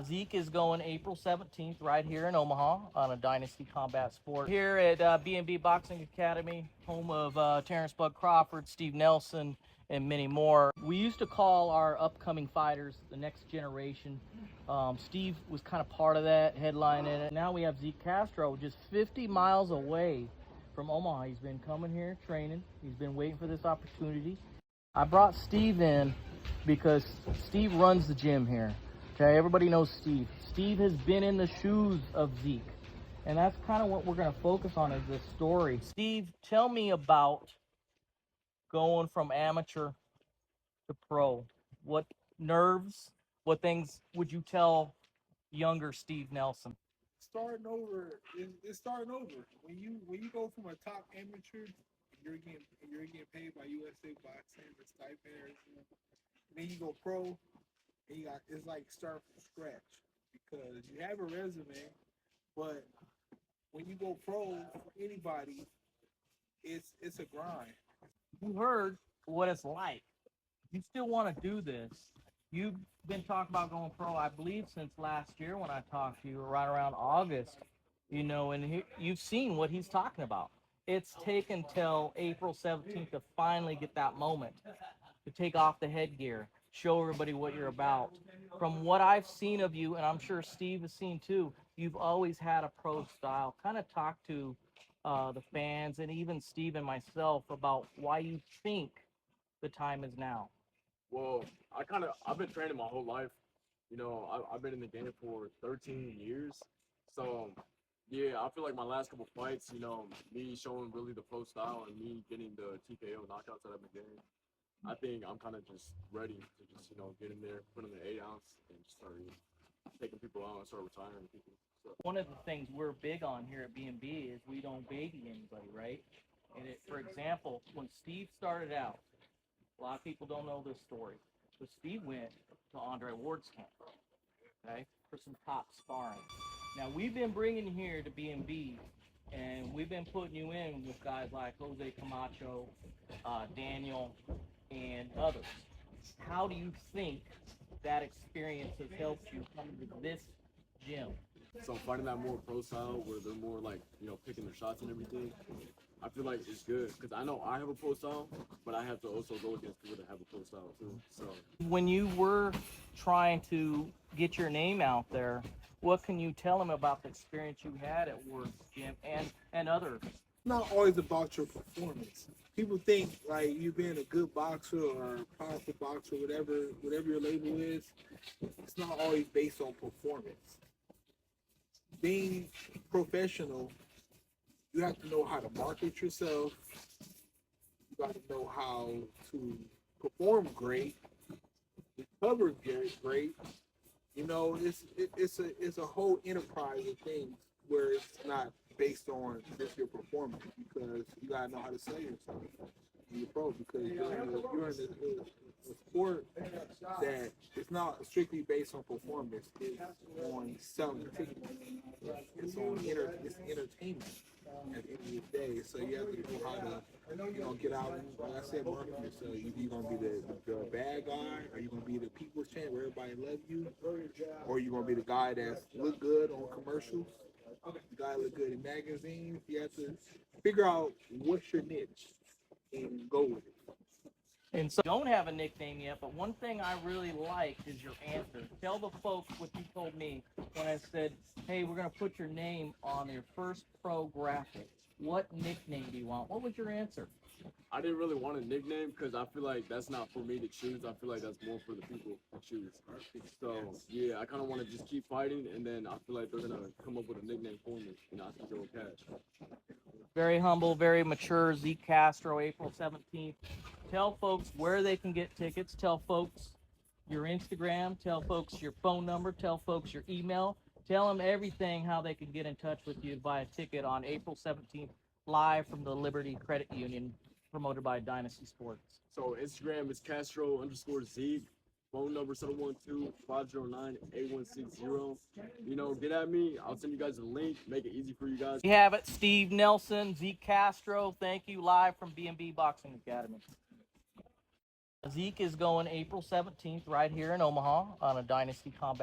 Zeke is going April 17th right here in Omaha on a Dynasty Combat Sport. Here at B&B Boxing Academy, home of Terence Crawford, Steve Nelson, and many more. We used to call our upcoming fighters the next generation. Steve was kind of part of that, headlining it. Now we have Zeke Castro just 50 miles away from Omaha. He's been coming here, training. He's been waiting for this opportunity. I brought Steve in because Steve runs the gym here. Okay, everybody knows Steve. Steve has been in the shoes of Zeke. And that's kind of what we're going to focus on is this story. Steve, tell me about going from amateur to pro. What nerves, what things would you tell younger Steve Nelson? Starting over it's starting over. When you go from a top amateur, you're getting paid by USA Boxing, the stipend, then you go pro. It's like start from scratch because you have a resume, but when you go pro for anybody, it's a grind. You heard what it's like. You still want to do this. You've been talking about going pro, I believe, since last year when I talked to you, right around August. And you've seen what he's talking about. It's taken till April 17th to finally get that moment, to take off the headgear, show everybody what you're about. From what I've seen of you, and I'm sure Steve has seen too, you've always had a pro style. Kind of talk to the fans and even Steve and myself about why you think the time is now. Well, I've been training my whole life. I've been in the game for 13 years. So, yeah, I feel like my last couple fights, me showing really the pro style and me getting the TKO knockouts that I've been getting, I think I'm kind of just ready to just, get in there, put in the 8 ounce, and just start taking people out and start retiring people. So. One of the things we're big on here at B&B is we don't baby anybody, right? For example, when Steve started out, a lot of people don't know this story, but Steve went to Andre Ward's camp, okay, for some top sparring. Now, we've been bringing you here to B&B, and we've been putting you in with guys like Jose Camacho, Daniel, and others. How do you think that experience has helped you come to this gym? So fighting that more pro style where they're more like, picking their shots and everything, I feel like it's good because I know I have a pro style, but I have to also go against people that have a pro style too. So when you were trying to get your name out there, what can you tell them about the experience you had at Ward's gym and others? It's not always about your performance. People think like you being a good boxer or a powerful boxer, whatever your label is. It's not always based on performance. Being professional, you have to know how to market yourself. You got to know how to perform great, recover great. It's a whole enterprise of things where it's not based on just your performance because you gotta know how to sell yourself in your pro because you're in a sport that it's not strictly based on performance. It's on selling tickets. It's on it's entertainment at the end of the day. So you have to know how to get out and, like I said, market yourself. You gonna be the bad guy? Are you gonna be the people's champ where everybody love you? Or are you gonna be the guy that look good on commercials? The guy look good in magazines. You have to figure out what's your niche and go with it. And so, don't have a nickname yet, but one thing I really liked is your answer. Tell the folks what you told me when I said, hey, we're going to put your name on your first pro graphic. What nickname do you want? What was your answer? I didn't really want a nickname because I feel like that's not for me to choose. I feel like that's more for the people to choose. So, yeah, I kind of want to just keep fighting, and then I feel like they're going to come up with a nickname for me, and I can go cash. Very humble, very mature, Zeke Castro, April 17th. Tell folks where they can get tickets. Tell folks your Instagram. Tell folks your phone number. Tell folks your email. Tell them everything, how they can get in touch with you to buy a ticket on April 17th, live from the Liberty Credit Union, promoted by Dynasty Sports. So Instagram is Castro_Zeke. Phone number 712-509-8160. Get at me. I'll send you guys a link. Make it easy for you guys. We have it. Steve Nelson, Zeke Castro. Thank you. Live from B&B Boxing Academy. Zeke is going April 17th right here in Omaha on a Dynasty Combat